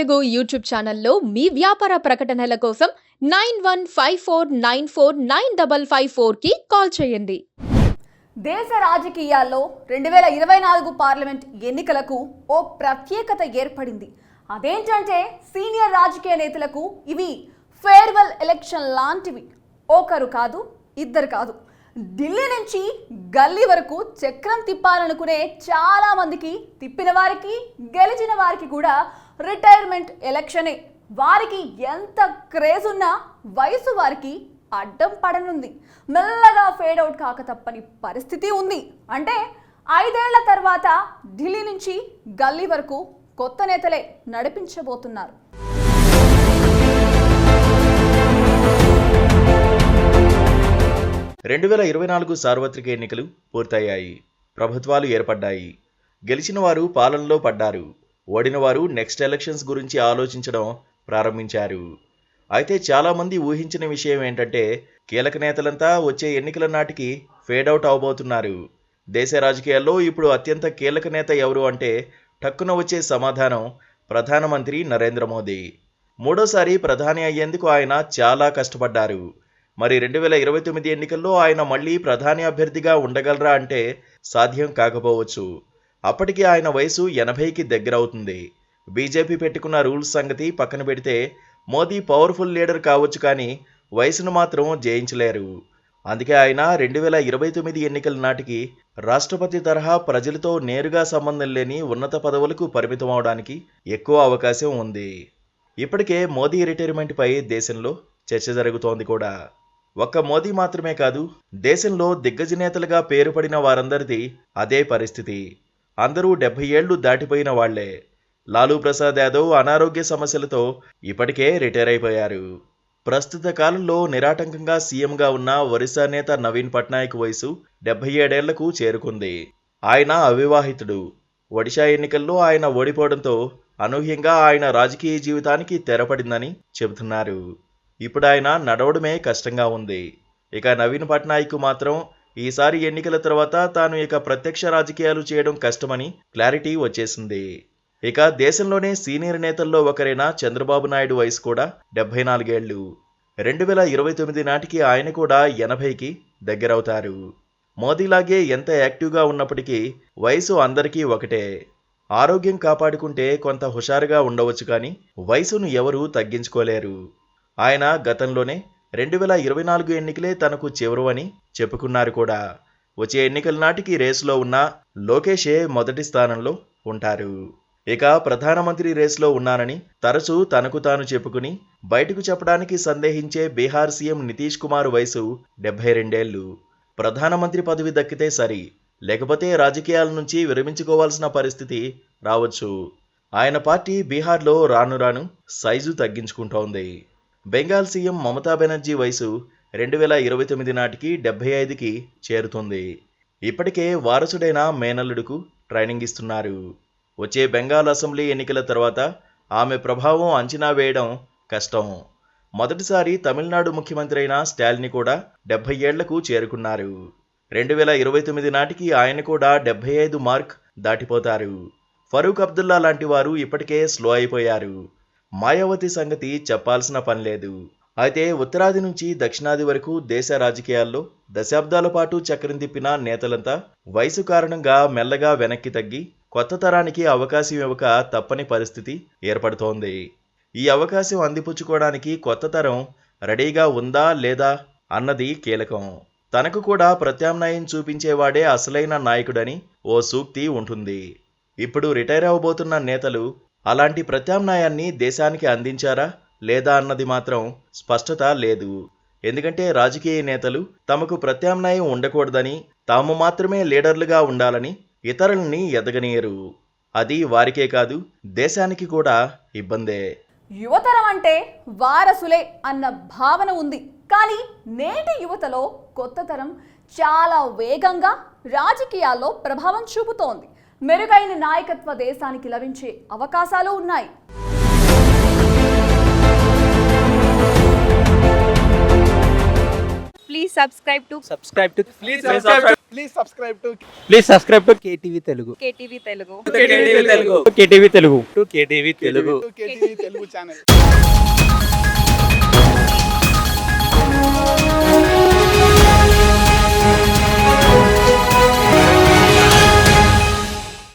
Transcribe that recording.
Telugu YouTube ఛానల్లో మీ వ్యాపార ప్రకటనల కోసం 9154949554 కి కాల్ చేయండి. దేశ రాజకీయాల్లో 2024 పార్లమెంట్ ఎన్నికలకు ఓ ప్రత్యేకత ఏర్పడింది. అదేంటంటే సీనియర్ రాజకీయ నేతలకు ఇవి ఫేర్వెల్ ఎలక్షన్ లాంటివి. ఒకరు కాదు, ఇద్దరు కాదు, ఢిల్లీ నుంచి గల్లీ వరకు చక్రం తిప్పాలనుకునే చాలా మందికి, తిప్పిన వారికి, గెలిచిన వారికి కూడా రిటైర్మెంట్ ఎలక్షనే. వారికి ఎంత క్రేజ్ ఉన్నా వయసు వారికి అడ్డం పడనుంది. మెల్లగా ఫేడ్ అవుట్ కాక తప్పని పరిస్థితి ఉంది. అంటే 5 ఏళ్ల తర్వాత ఢిల్లీ నుంచి గల్లీ వరకు కొత్త నేతలే నడిపించబోతున్నారు. రెండు 2024 సార్వత్రిక ఎన్నికలు పూర్తయ్యాయి. ప్రభుత్వాలు ఏర్పడ్డాయి. గెలిచిన వారు పాలనలో పడ్డారు. ఓడిన వారు నెక్స్ట్ ఎలక్షన్స్ గురించి ఆలోచించడం ప్రారంభించారు. అయితే చాలామంది ఊహించిన విషయం ఏంటంటే కీలక నేతలంతా వచ్చే ఎన్నికల నాటికి ఫేడౌట్ అవబోతున్నారు. దేశ రాజకీయాల్లో ఇప్పుడు అత్యంత కీలక నేత ఎవరు అంటే టక్కున వచ్చే సమాధానం ప్రధానమంత్రి నరేంద్ర మోదీ. మూడోసారి ప్రధాని అయ్యేందుకు ఆయన చాలా కష్టపడ్డారు. మరి 2029 ఎన్నికల్లో ఆయన మళ్ళీ ప్రధాని అభ్యర్థిగా ఉండగలరా అంటే సాధ్యం కాకపోవచ్చు. అప్పటికి ఆయన వయసు 80కి దగ్గరవుతుంది. బీజేపీ పెట్టుకున్న రూల్స్ సంగతి పక్కన పెడితే మోదీ పవర్ఫుల్ లీడర్ కావచ్చు, కానీ వయసును మాత్రం జయించలేరు. అందుకే ఆయన 2029 ఎన్నికల నాటికి రాష్ట్రపతి తరహా ప్రజలతో నేరుగా సంబంధం లేని ఉన్నత పదవులకు పరిమితం అవడానికి ఎక్కువ అవకాశం ఉంది. ఇప్పటికే మోదీ రిటైర్మెంట్పై దేశంలో చర్చ జరుగుతోంది కూడా. ఒక్క మోదీ మాత్రమే కాదు, దేశంలో దిగ్గజ నేతలుగా పేరుపడిన వారందరిది అదే పరిస్థితి. అందరూ 70 ఏళ్లు దాటిపోయిన వాళ్లే. లాలూ ప్రసాద్ యాదవ్ అనారోగ్య సమస్యలతో ఇప్పటికే రిటైర్ అయిపోయారు. ప్రస్తుత కాలంలో నిరాటంకంగా సీఎంగా ఉన్న ఒరిస్సా నేత నవీన్ పట్నాయక్ వయసు 77 ఏళ్లకు చేరుకుంది. ఆయన అవివాహితుడు. ఒడిషా ఎన్నికల్లో ఆయన ఓడిపోవడంతో అనూహ్యంగా ఆయన రాజకీయ జీవితానికి తెరపడిందని చెబుతున్నారు. ఇప్పుడు ఆయన నడవడమే కష్టంగా ఉంది. ఇక నవీన్ పట్నాయక్ మాత్రం ఈసారి ఎన్నికల తర్వాత తాను ఇక ప్రత్యక్ష రాజకీయాలు చేయడం కష్టమని క్లారిటీ వచ్చేసింది. ఇక దేశంలోనే సీనియర్ నేతల్లో ఒకరైన చంద్రబాబు నాయుడు వయసు కూడా 74 ఏళ్లు. 2029 నాటికి ఆయన కూడా 80కి దగ్గరవుతారు. మోదీలాగే ఎంత యాక్టివ్గా ఉన్నప్పటికీ వయసు అందరికీ ఒకటే. ఆరోగ్యం కాపాడుకుంటే కొంత హుషారుగా ఉండవచ్చు, కానీ వయసును ఎవరూ తగ్గించుకోలేరు. ఆయన గతంలోనే 2024 ఎన్నికలే తనకు చివరవని చెప్పుకున్నారు కూడా. వచ్చే ఎన్నికల నాటికి రేసులో ఉన్న లోకేషే మొదటి స్థానంలో ఉంటారు. ఇక ప్రధానమంత్రి రేసులో ఉన్నానని తరచూ తనకు తాను చెప్పుకుని బయటకు చెప్పడానికి సందేహించే బీహార్ సీఎం నితీష్ కుమార్ వయసు 72 ఏళ్లు. ప్రధానమంత్రి పదవి దక్కితే సరి, లేకపోతే రాజకీయాల నుంచి విరమించుకోవాల్సిన పరిస్థితి రావచ్చు. ఆయన పార్టీ బీహార్లో రాను రాను సైజు తగ్గించుకుంటోంది. బెంగాల్ సీఎం మమతా బెనర్జీ వయసు 2029 నాటికి 75కి చేరుతుంది. ఇప్పటికే వారసుడైన మేనల్లుడుకు ట్రైనింగ్ ఇస్తున్నారు. వచ్చే బెంగాల్ అసెంబ్లీ ఎన్నికల తర్వాత ఆమె ప్రభావం అంచనా వేయడం కష్టం. మొదటిసారి తమిళనాడు ముఖ్యమంత్రి అయిన స్టాలిన్ కూడా 70 ఏళ్లకు చేరుకున్నారు. 2029 నాటికి ఆయన కూడా 75 మార్క్ దాటిపోతారు. ఫరూక్ అబ్దుల్లా లాంటి వారు ఇప్పటికే స్లో అయిపోయారు. మాయావతి సంగతి చెప్పాల్సిన పనిలేదు. అయితే ఉత్తరాది నుంచి దక్షిణాది వరకు దేశ రాజకీయాల్లో దశాబ్దాల పాటు చక్రం తిప్పిన నేతలంతా వయసు కారణంగా మెల్లగా వెనక్కి తగ్గి కొత్త తరానికి అవకాశం ఇవ్వక తప్పని పరిస్థితి ఏర్పడుతోంది. ఈ అవకాశం అందిపుచ్చుకోవడానికి కొత్త తరం రెడీగా ఉందా లేదా అన్నది కీలకం. తనకు కూడా ప్రత్యామ్నాయం చూపించేవాడే అసలైన నాయకుడని ఓ సూక్తి ఉంటుంది. ఇప్పుడు రిటైర్ అవబోతున్న నేతలు అలాంటి ప్రత్యామ్నాయాన్ని దేశానికి అందించారా లేదా అన్నది మాత్రం స్పష్టత లేదు. ఎందుకంటే రాజకీయ నేతలు తమకు ప్రత్యామ్నాయం ఉండకూడదని, తాము మాత్రమే లీడర్లుగా ఉండాలని ఇతరుల్ని ఎదగనీయరు. అది వారికే కాదు, దేశానికి కూడా ఇబ్బందే. యువతరం అంటే వారసులే అన్న భావన ఉంది. కానీ నేటి యువతలో కొత్త తరం చాలా వేగంగా రాజకీయాల్లో ప్రభావం చూపుతోంది. మెరుగైన నాయకత్వ దేశానికి లభించే అవకాశాలు ఉన్నాయి. Please subscribe to Please subscribe to KTV Telugu. KTV Telugu KTV Telugu. KTV Telugu channel.